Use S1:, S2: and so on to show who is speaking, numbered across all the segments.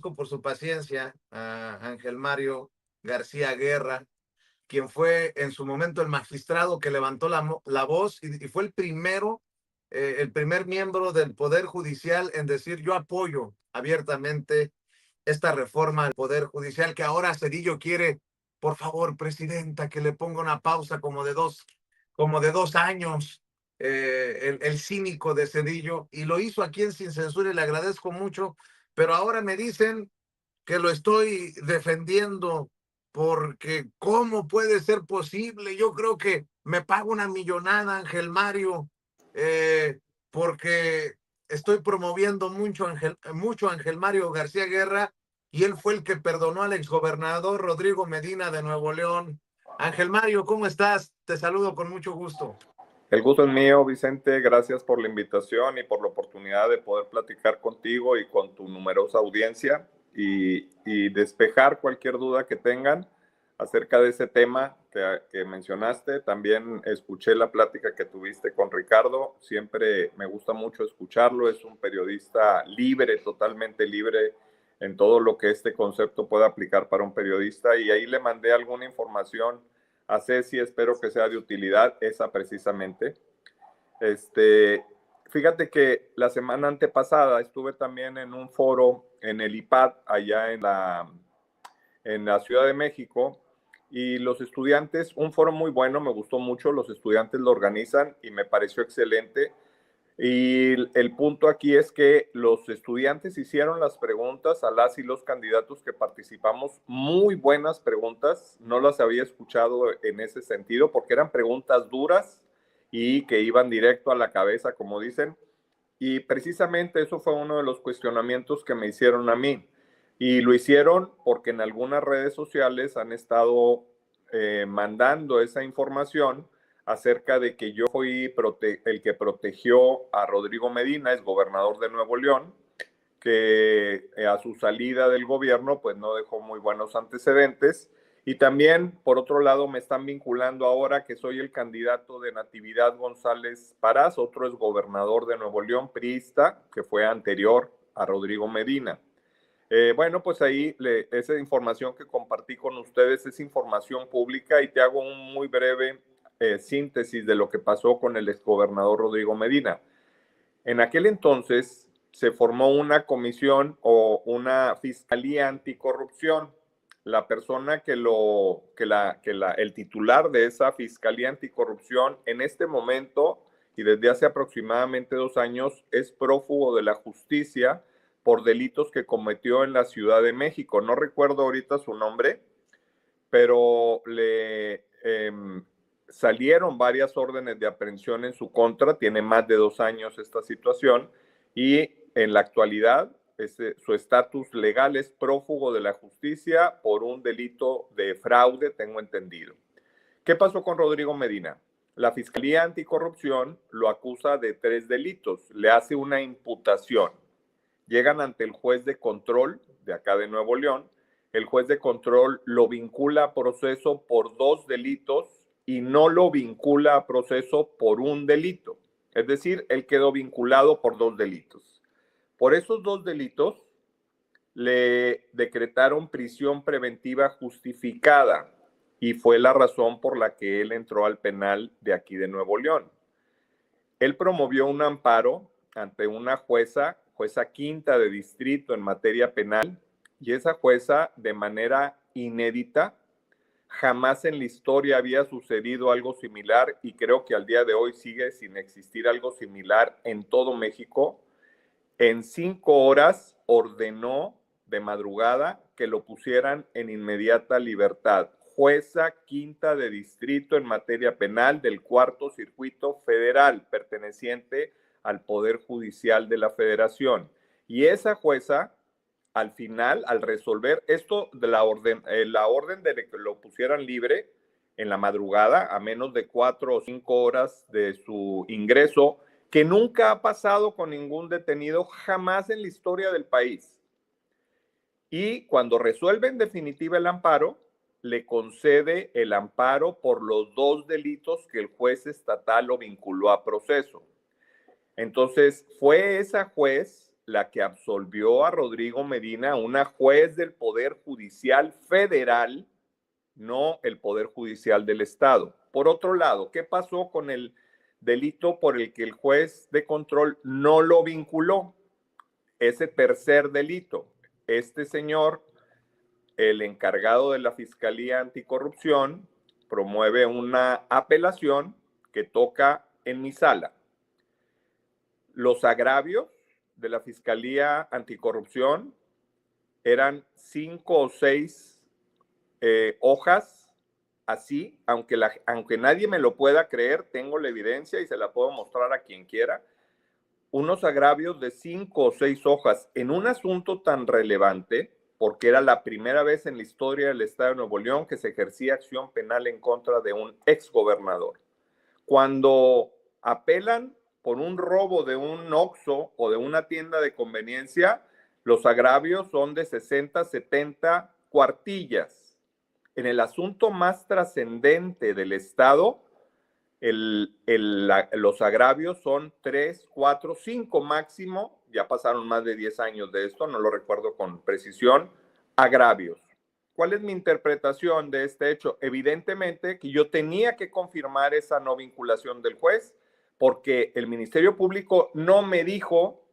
S1: por su paciencia a Ángel Mario García Guerra, quien fue en su momento el magistrado que levantó la voz y fue el primer miembro del Poder Judicial en decir yo apoyo abiertamente esta reforma al Poder Judicial que ahora Cedillo quiere, por favor, presidenta, que le ponga una pausa como de 2 años, el cínico de Cedillo, y lo hizo aquí en Sin Censura y le agradezco mucho, pero ahora me dicen que lo estoy defendiendo porque ¿cómo puede ser posible? Yo creo que me pago una millonada, Ángel Mario, eh, porque estoy promoviendo mucho Ángel Mario García Guerra y él fue el que perdonó al exgobernador Rodrigo Medina de Nuevo León. Ángel Mario, ¿cómo estás? Te saludo con mucho gusto.
S2: El gusto es mío, Vicente. Gracias por la invitación y por la oportunidad de poder platicar contigo y con tu numerosa audiencia y despejar cualquier duda que tengan acerca de ese tema que mencionaste. También escuché la plática que tuviste con Ricardo. Siempre me gusta mucho escucharlo. Es un periodista libre, totalmente libre en todo lo que este concepto pueda aplicar para un periodista. Y ahí le mandé alguna información a Ceci, espero que sea de utilidad, esa precisamente. Fíjate que la semana antepasada estuve también en un foro en el IPAD, allá en la Ciudad de México, y los estudiantes, un foro muy bueno, me gustó mucho, los estudiantes lo organizan y me pareció excelente. Y el punto aquí es que los estudiantes hicieron las preguntas a las y los candidatos que participamos, muy buenas preguntas, no las había escuchado en ese sentido porque eran preguntas duras y que iban directo a la cabeza, como dicen, y precisamente eso fue uno de los cuestionamientos que me hicieron a mí. Y lo hicieron porque en algunas redes sociales han estado mandando esa información acerca de que yo fui el que protegió a Rodrigo Medina, es gobernador de Nuevo León, que a su salida del gobierno pues no dejó muy buenos antecedentes. Y también, por otro lado, me están vinculando ahora que soy el candidato de Natividad González Parás, otro es gobernador de Nuevo León, priista, que fue anterior a Rodrigo Medina. Bueno, pues ahí esa información que compartí con ustedes es información pública y te hago un muy breve síntesis de lo que pasó con el exgobernador Rodrigo Medina. En aquel entonces se formó una comisión o una fiscalía anticorrupción. La persona el titular de esa fiscalía anticorrupción en este momento y desde hace aproximadamente 2 años es prófugo de la justicia por delitos que cometió en la Ciudad de México. No recuerdo ahorita su nombre, pero salieron varias órdenes de aprehensión en su contra. Tiene más de 2 años esta situación y en la actualidad su estatus legal es prófugo de la justicia por un delito de fraude, tengo entendido. ¿Qué pasó con Rodrigo Medina? La Fiscalía Anticorrupción lo acusa de 3 delitos, le hace una imputación. Llegan ante el juez de control de acá de Nuevo León. El juez de control lo vincula a proceso por 2 delitos y no lo vincula a proceso por un delito. Es decir, él quedó vinculado por 2 delitos. Por esos 2 delitos le decretaron prisión preventiva justificada y fue la razón por la que él entró al penal de aquí de Nuevo León. Él promovió un amparo ante una jueza quinta de distrito en materia penal, y esa jueza, de manera inédita, jamás en la historia había sucedido algo similar, y creo que al día de hoy sigue sin existir algo similar en todo México. En 5 horas ordenó de madrugada que lo pusieran en inmediata libertad. Jueza quinta de distrito en materia penal del Cuarto Circuito Federal, perteneciente al Poder Judicial de la Federación. Y esa jueza, al final, al resolver esto de la orden de que lo pusieran libre en la madrugada, a menos de 4 o 5 horas de su ingreso, que nunca ha pasado con ningún detenido jamás en la historia del país. Y cuando resuelve en definitiva el amparo, le concede el amparo por los 2 delitos que el juez estatal lo vinculó a proceso. Entonces, fue esa juez la que absolvió a Rodrigo Medina, una juez del Poder Judicial Federal, no el Poder Judicial del Estado. Por otro lado, ¿qué pasó con el delito por el que el juez de control no lo vinculó? Ese tercer delito. Este señor, el encargado de la Fiscalía Anticorrupción, promueve una apelación que toca en mi sala. Los agravios de la Fiscalía Anticorrupción eran 5 o 6 hojas, así, aunque nadie me lo pueda creer, tengo la evidencia y se la puedo mostrar a quien quiera, unos agravios de 5 o 6 hojas en un asunto tan relevante, porque era la primera vez en la historia del Estado de Nuevo León que se ejercía acción penal en contra de un exgobernador. Cuando apelan por un robo de un Oxxo o de una tienda de conveniencia, los agravios son de 60, 70 cuartillas. En el asunto más trascendente del Estado, los agravios son 3, 4, 5 máximo, ya pasaron más de 10 años de esto, no lo recuerdo con precisión, agravios. ¿Cuál es mi interpretación de este hecho? Evidentemente que yo tenía que confirmar esa no vinculación del juez porque el Ministerio Público no me dijo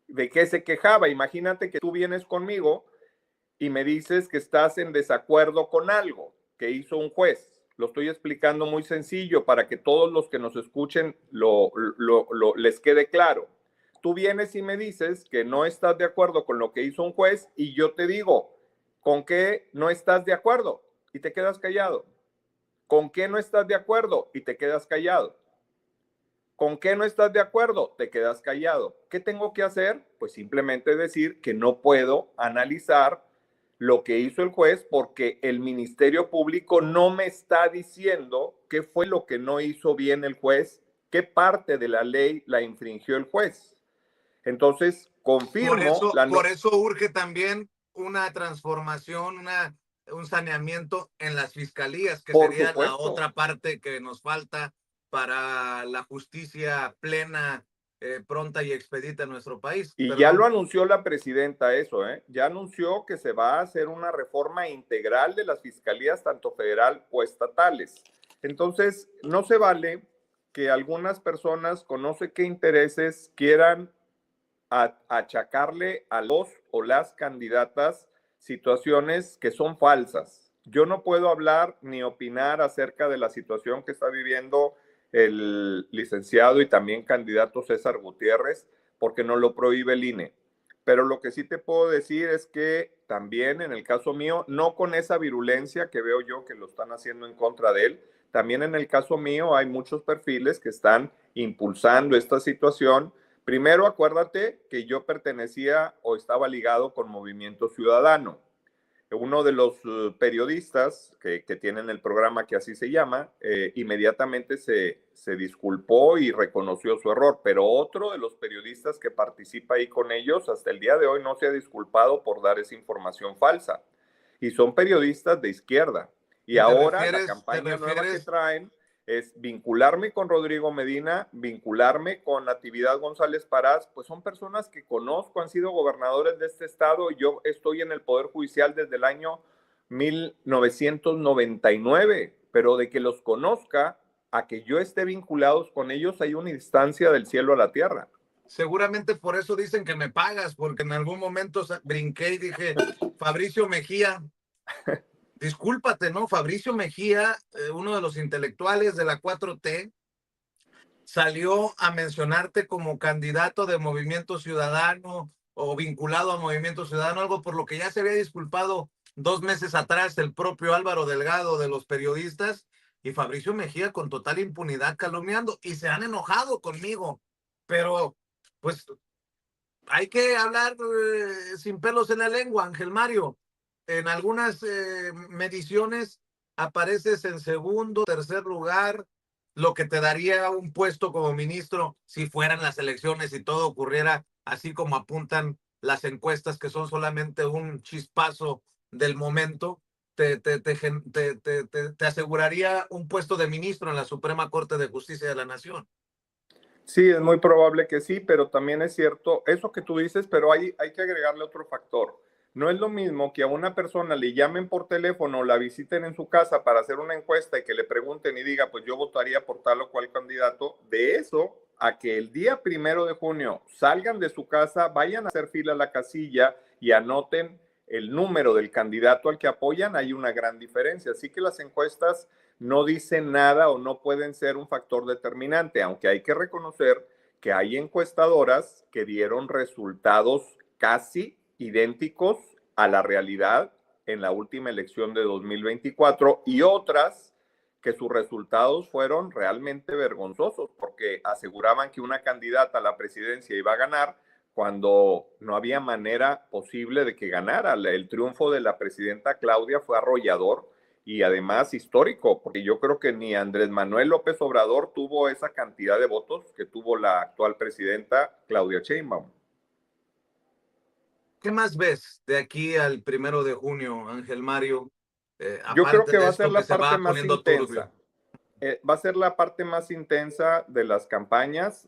S2: de qué se quejaba. Imagínate que tú vienes conmigo y me dices que estás en desacuerdo con algo que hizo un juez. Lo estoy explicando muy sencillo para que todos los que nos escuchen les quede claro. Tú vienes y me dices que no estás de acuerdo con lo que hizo un juez y yo te digo, ¿con qué no estás de acuerdo? Y te quedas callado. ¿Con qué no estás de acuerdo? Y te quedas callado. ¿Con qué no estás de acuerdo? Te quedas callado. ¿Qué tengo que hacer? Pues simplemente decir que no puedo analizar lo que hizo el juez porque el Ministerio Público no me está diciendo qué fue lo que no hizo bien el juez, qué parte de la ley la infringió el juez. Entonces, confirmo
S1: por eso urge también una transformación, un saneamiento en las fiscalías, que sería la otra parte que nos falta para la justicia plena, pronta y expedita en nuestro país.
S2: Y ya lo anunció la presidenta eso, ya anunció que se va a hacer una reforma integral de las fiscalías, tanto federal o estatales. Entonces, no se vale que algunas personas con no sé qué intereses quieran achacarle a los o las candidatas situaciones que son falsas. Yo no puedo hablar ni opinar acerca de la situación que está viviendo el licenciado y también candidato César Gutiérrez, porque no lo prohíbe el INE. Pero lo que sí te puedo decir es que también en el caso mío, no con esa virulencia que veo yo que lo están haciendo en contra de él, también en el caso mío hay muchos perfiles que están impulsando esta situación. Primero, acuérdate que yo pertenecía o estaba ligado con Movimiento Ciudadano. Uno de los periodistas que tienen el programa que así se llama, inmediatamente se disculpó y reconoció su error, pero otro de los periodistas que participa ahí con ellos hasta el día de hoy no se ha disculpado por dar esa información falsa. Y son periodistas de izquierda. Y ahora la campaña nueva que traen es vincularme con Rodrigo Medina, vincularme con Natividad González Parás, pues son personas que conozco, han sido gobernadores de este estado y yo estoy en el Poder Judicial desde el año 1999, pero de que los conozca a que yo esté vinculados con ellos hay una instancia del cielo a la tierra.
S1: Seguramente por eso dicen que me pagas, porque en algún momento brinqué y dije, Fabricio Mejía, discúlpate, ¿no? Fabricio Mejía, uno de los intelectuales de la 4T, salió a mencionarte como candidato de Movimiento Ciudadano o vinculado a Movimiento Ciudadano, algo por lo que ya se había disculpado 2 meses atrás el propio Álvaro Delgado de los periodistas, y Fabricio Mejía con total impunidad calumniando, y se han enojado conmigo. Pero, pues, hay que hablar sin pelos en la lengua, Ángel Mario. En algunas mediciones apareces en segundo, tercer lugar, lo que te daría un puesto como ministro si fueran las elecciones y todo ocurriera así como apuntan las encuestas, que son solamente un chispazo del momento. Te aseguraría un puesto de ministro en la Suprema Corte de Justicia de la Nación.
S2: Sí, es muy probable que sí, pero también es cierto eso que tú dices, pero hay que agregarle otro factor. No es lo mismo que a una persona le llamen por teléfono, la visiten en su casa para hacer una encuesta y que le pregunten y diga, pues yo votaría por tal o cual candidato, de eso a que el día 1 de junio salgan de su casa, vayan a hacer fila a la casilla y anoten el número del candidato al que apoyan, hay una gran diferencia. Así que las encuestas no dicen nada o no pueden ser un factor determinante, aunque hay que reconocer que hay encuestadoras que dieron resultados casi idénticos a la realidad en la última elección de 2024 y otras que sus resultados fueron realmente vergonzosos porque aseguraban que una candidata a la presidencia iba a ganar cuando no había manera posible de que ganara. El triunfo de la presidenta Claudia fue arrollador y además histórico, porque yo creo que ni Andrés Manuel López Obrador tuvo esa cantidad de votos que tuvo la actual presidenta Claudia Sheinbaum.
S1: ¿Qué más ves de aquí al 1 de junio, Ángel Mario?
S2: Yo creo
S1: Aparte
S2: que
S1: de
S2: va a ser
S1: esto que
S2: la
S1: se
S2: parte
S1: va
S2: más
S1: poniendo turbio.
S2: intensa. Va a ser la parte más intensa de las campañas.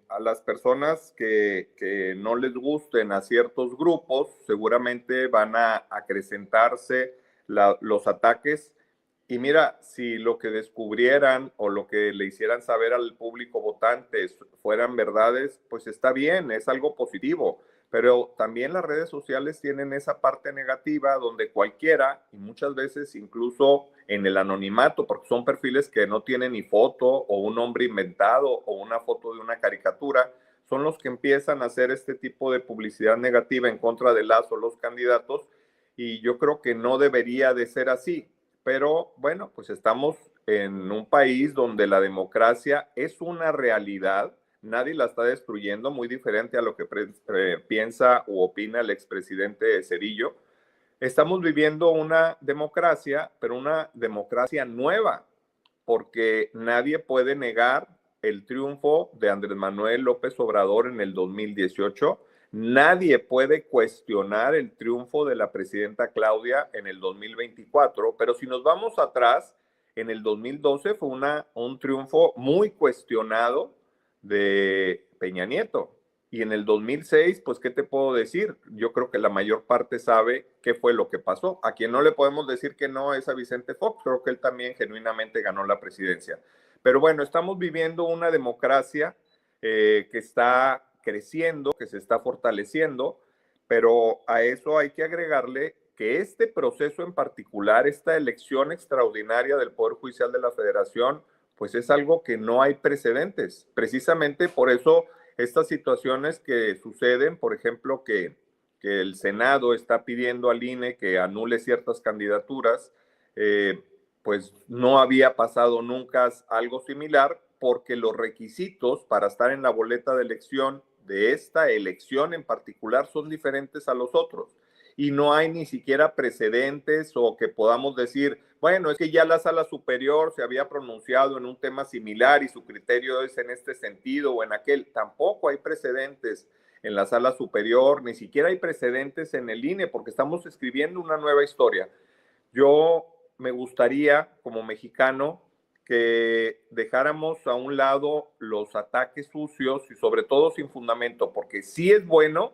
S2: A las personas que no les gusten a ciertos grupos, seguramente van a acrecentarse los ataques. Y mira, si lo que descubrieran o lo que le hicieran saber al público votante fueran verdades, pues está bien, es algo positivo. Pero también las redes sociales tienen esa parte negativa donde cualquiera, y muchas veces incluso en el anonimato, porque son perfiles que no tienen ni foto o un nombre inventado o una foto de una caricatura, son los que empiezan a hacer este tipo de publicidad negativa en contra de las o los candidatos. Y yo creo que no debería de ser así. Pero bueno, pues estamos en un país donde la democracia es una realidad, nadie la está destruyendo, muy diferente a lo que piensa u opina el expresidente Cedillo. Estamos viviendo una democracia, pero una democracia nueva, porque nadie puede negar el triunfo de Andrés Manuel López Obrador en el 2018. Nadie puede cuestionar el triunfo de la presidenta Claudia en el 2024, pero si nos vamos atrás, en el 2012 fue un triunfo muy cuestionado de Peña Nieto. Y en el 2006, pues, ¿qué te puedo decir? Yo creo que la mayor parte sabe qué fue lo que pasó. A quien no le podemos decir que no es a Vicente Fox, creo que él también genuinamente ganó la presidencia. Pero bueno, estamos viviendo una democracia que está creciendo, que se está fortaleciendo, pero a eso hay que agregarle que este proceso en particular, esta elección extraordinaria del Poder Judicial de la Federación, pues es algo que no hay precedentes. Precisamente por eso estas situaciones que suceden, por ejemplo, que el Senado está pidiendo al INE que anule ciertas candidaturas, pues no había pasado nunca algo similar porque los requisitos para estar en la boleta de elección de esta elección en particular son diferentes a los otros y no hay ni siquiera precedentes o que podamos decir, bueno, es que ya la sala superior se había pronunciado en un tema similar y su criterio es en este sentido o en aquel. Tampoco hay precedentes en la sala superior, ni siquiera hay precedentes en el INE porque estamos escribiendo una nueva historia. Yo me gustaría, como mexicano, que dejáramos a un lado los ataques sucios y sobre todo sin fundamento, porque sí es bueno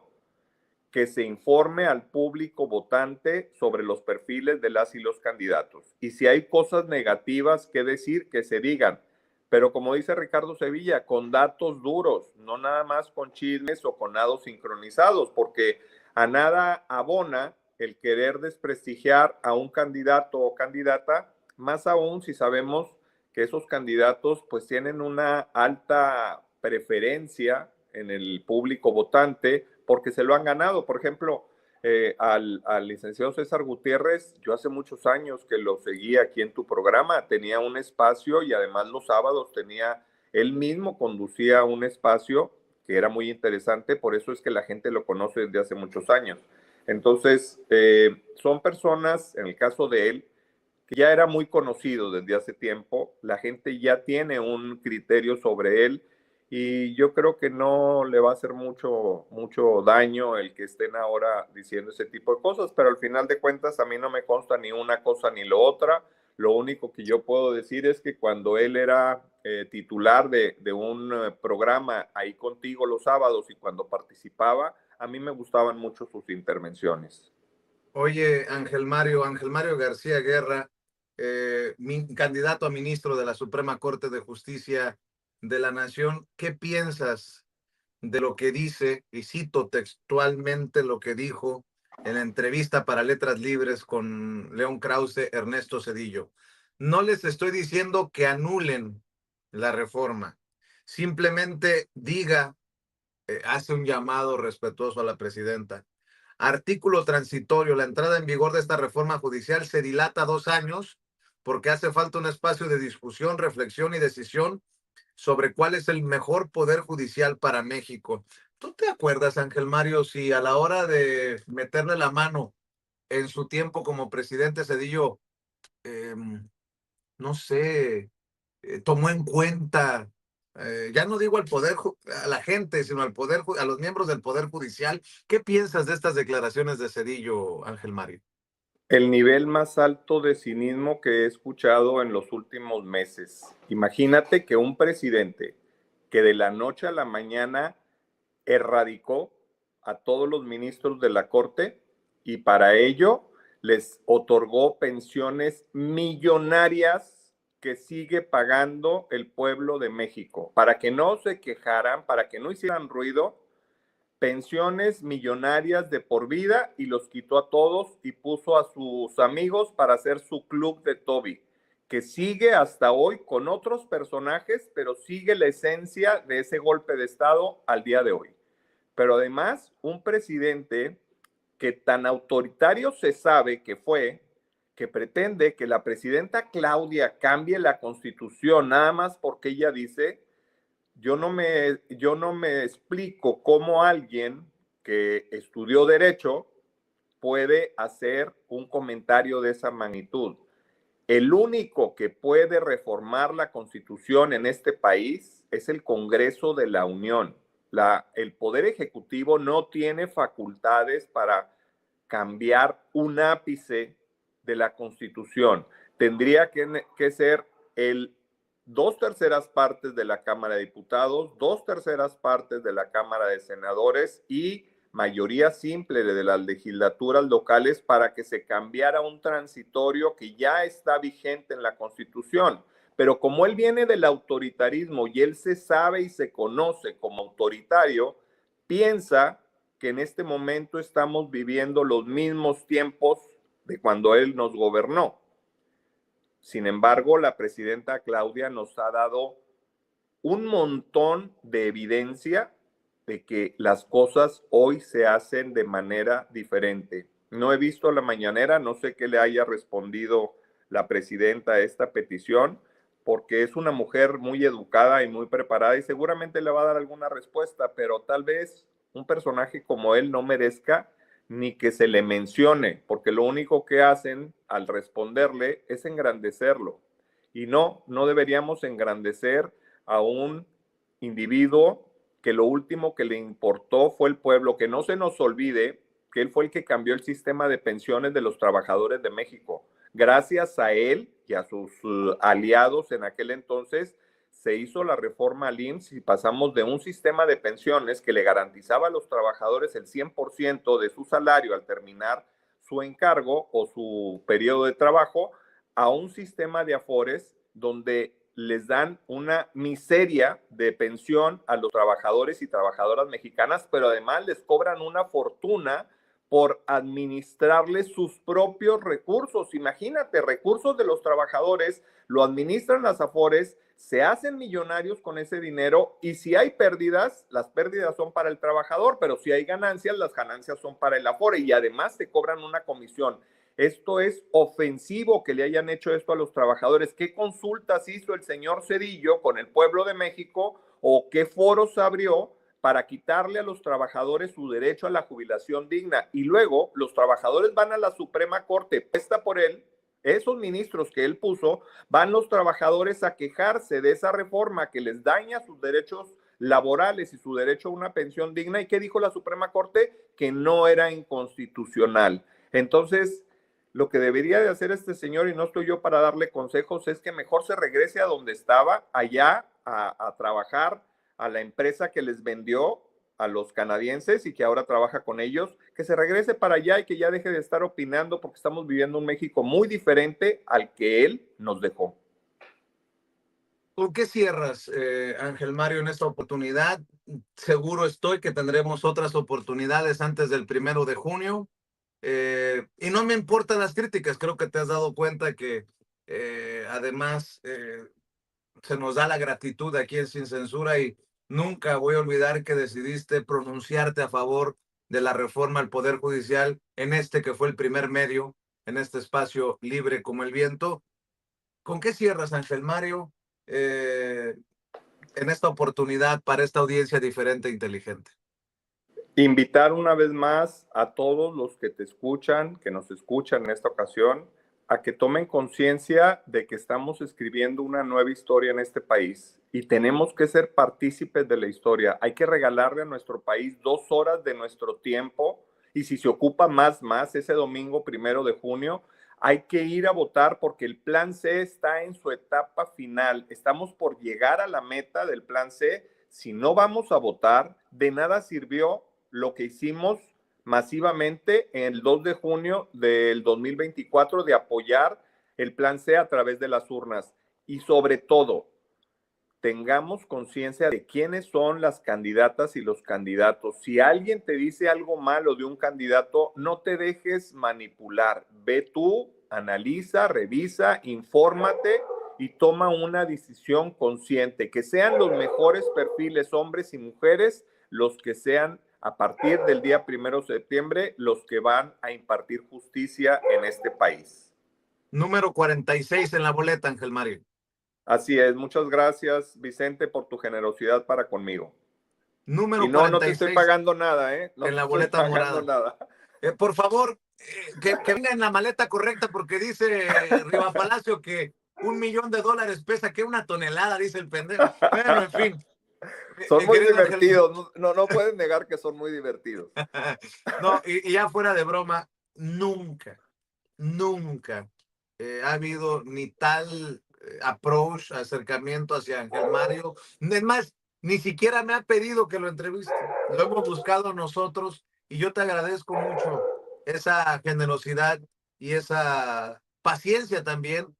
S2: que se informe al público votante sobre los perfiles de las y los candidatos. Y si hay cosas negativas que decir, que se digan. Pero como dice Ricardo Sevilla, con datos duros, no nada más con chismes o con datos sincronizados, porque a nada abona el querer desprestigiar a un candidato o candidata, más aún si sabemos que esos candidatos pues tienen una alta preferencia en el público votante porque se lo han ganado. Por ejemplo, al licenciado César Gutiérrez, yo hace muchos años que lo seguía aquí en tu programa, tenía un espacio y además los sábados él mismo conducía un espacio que era muy interesante, por eso es que la gente lo conoce desde hace muchos años. Entonces, son personas, en el caso de él, que ya era muy conocido desde hace tiempo, la gente ya tiene un criterio sobre él y yo creo que no le va a hacer mucho daño el que estén ahora diciendo ese tipo de cosas, pero al final de cuentas a mí no me consta ni una cosa ni lo otra. Lo único que yo puedo decir es que cuando él era titular de un programa ahí contigo los sábados y cuando participaba, a mí me gustaban mucho sus intervenciones.
S1: Oye, Ángel Mario García Guerra, candidato a ministro de la Suprema Corte de Justicia de la Nación, ¿qué piensas de lo que dice, y cito textualmente lo que dijo en la entrevista para Letras Libres con León Krause, Ernesto Zedillo? No les estoy diciendo que anulen la reforma, simplemente diga, hace un llamado respetuoso a la presidenta. Artículo transitorio. La entrada en vigor de esta reforma judicial se dilata 2 años porque hace falta un espacio de discusión, reflexión y decisión sobre cuál es el mejor poder judicial para México. ¿Tú te acuerdas, Ángel Mario, si a la hora de meterle la mano en su tiempo como presidente Cedillo, eh, no sé, tomó en cuenta, ya no digo al poder, a la gente, sino al poder, a los miembros del poder judicial? ¿Qué piensas de estas declaraciones de Cedillo, Ángel Mario?
S2: El nivel más alto de cinismo que he escuchado en los últimos meses. Imagínate que un presidente que de la noche a la mañana erradicó a todos los ministros de la Corte y para ello les otorgó pensiones millonarias que sigue pagando el pueblo de México. Para que no se quejaran, para que no hicieran ruido, pensiones millonarias de por vida y los quitó a todos y puso a sus amigos para hacer su club de Toby, que sigue hasta hoy con otros personajes, pero sigue la esencia de ese golpe de Estado al día de hoy. Pero además, un presidente que tan autoritario se sabe que fue, que pretende que la presidenta Claudia cambie la constitución nada más porque ella dice, yo no me explico cómo alguien que estudió derecho puede hacer un comentario de esa magnitud. El único que puede reformar la Constitución en este país es el Congreso de la Unión. El Poder Ejecutivo no tiene facultades para cambiar un ápice de la Constitución. Tendría que ser el 2/3 de la Cámara de Diputados, 2/3 de la Cámara de Senadores y mayoría simple de las legislaturas locales para que se cambiara un transitorio que ya está vigente en la Constitución. Pero como él viene del autoritarismo y él se sabe y se conoce como autoritario, piensa que en este momento estamos viviendo los mismos tiempos de cuando él nos gobernó. Sin embargo, la presidenta Claudia nos ha dado un montón de evidencia de que las cosas hoy se hacen de manera diferente. No he visto la mañanera, no sé qué le haya respondido la presidenta a esta petición, porque es una mujer muy educada y muy preparada y seguramente le va a dar alguna respuesta, pero tal vez un personaje como él no merezca ni que se le mencione, porque lo único que hacen al responderle es engrandecerlo. Y no deberíamos engrandecer a un individuo que lo último que le importó fue el pueblo. Que no se nos olvide que él fue el que cambió el sistema de pensiones de los trabajadores de México. Gracias a él y a sus aliados en aquel entonces, se hizo la reforma al IMSS y pasamos de un sistema de pensiones que le garantizaba a los trabajadores el 100% de su salario al terminar su encargo o su periodo de trabajo a un sistema de afores donde les dan una miseria de pensión a los trabajadores y trabajadoras mexicanas, pero además les cobran una fortuna por administrarles sus propios recursos. Imagínate, recursos de los trabajadores, lo administran las afores, se hacen millonarios con ese dinero y si hay pérdidas, las pérdidas son para el trabajador, pero si hay ganancias, las ganancias son para el afore y además te cobran una comisión. Esto es ofensivo que le hayan hecho esto a los trabajadores. ¿Qué consultas hizo el señor Zedillo con el pueblo de México o qué foros abrió para quitarle a los trabajadores su derecho a la jubilación digna? Y luego los trabajadores van a la Suprema Corte, puesta por él, esos ministros que él puso, van los trabajadores a quejarse de esa reforma que les daña sus derechos laborales y su derecho a una pensión digna. ¿Y qué dijo la Suprema Corte? Que no era inconstitucional. Entonces, lo que debería de hacer este señor, y no estoy yo para darle consejos, es que mejor se regrese a donde estaba, allá a trabajar a la empresa que les vendió a los canadienses y que ahora trabaja con ellos, que se regrese para allá y que ya deje de estar opinando, porque estamos viviendo un México muy diferente al que él nos dejó.
S1: ¿Con qué cierras, Ángel Mario, en esta oportunidad? Seguro estoy que tendremos otras oportunidades antes del 1 de junio. Y no me importan las críticas, creo que te has dado cuenta que además se nos da la gratitud aquí en Sin Censura y nunca voy a olvidar que decidiste pronunciarte a favor de la reforma al Poder Judicial en este que fue el primer medio, en este espacio libre como el viento. ¿Con qué cierras, Ángel Mario, eh, en esta oportunidad para esta audiencia diferente e inteligente?
S2: Invitar una vez más a todos los que te escuchan, que nos escuchan en esta ocasión, a que tomen conciencia de que estamos escribiendo una nueva historia en este país y tenemos que ser partícipes de la historia. Hay que regalarle a nuestro país 2 horas de nuestro tiempo y si se ocupa más ese domingo 1 de junio, hay que ir a votar porque el plan C está en su etapa final. Estamos por llegar a la meta del plan C. Si no vamos a votar, de nada sirvió lo que hicimos masivamente el 2 de junio del 2024 de apoyar el plan C a través de las urnas. Y sobre todo, tengamos conciencia de quiénes son las candidatas y los candidatos. Si alguien te dice algo malo de un candidato, no te dejes manipular. Ve tú, analiza, revisa, infórmate y toma una decisión consciente. Que sean los mejores perfiles, hombres y mujeres, los que sean a partir del día 1 de septiembre, los que van a impartir justicia en este país.
S1: Número 46 en la boleta, Ángel Mario.
S2: Así es, muchas gracias, Vicente, por tu generosidad para conmigo.
S1: Número
S2: Y no, no te
S1: 46
S2: estoy pagando nada, ¿eh? No
S1: en
S2: te
S1: la
S2: estoy
S1: boleta
S2: pagando
S1: morada.
S2: nada.
S1: Por favor, que venga en la maleta correcta porque dice Riva Palacio que $1,000,000 pesa que una tonelada, dice el pendejo. Bueno, en fin.
S2: Son muy
S1: Querido Ángel,
S2: divertidos, no pueden negar que son muy divertidos.
S1: no, y ya fuera de broma, nunca ha habido ni tal approach, acercamiento hacia Ángel Mario. Es más, ni siquiera me ha pedido que lo entreviste. Lo hemos buscado nosotros y yo te agradezco mucho esa generosidad y esa paciencia también,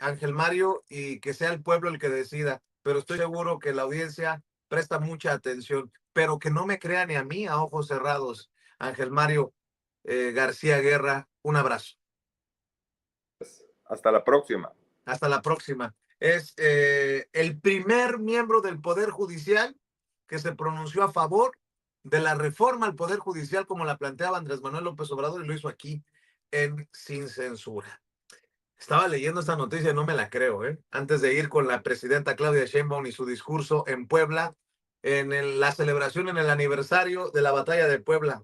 S1: Ángel Mario, y que sea el pueblo el que decida. Pero estoy seguro que la audiencia presta mucha atención, pero que no me crea ni a mí a ojos cerrados. Ángel Mario García Guerra, un abrazo.
S2: Hasta la próxima.
S1: Hasta la próxima. Es el primer miembro del Poder Judicial que se pronunció a favor de la reforma al Poder Judicial como la planteaba Andrés Manuel López Obrador y lo hizo aquí en Sin Censura. Estaba leyendo esta noticia y no me la creo, ¿eh? Antes de ir con la presidenta Claudia Sheinbaum y su discurso en Puebla, en la celebración en el aniversario de la batalla de Puebla.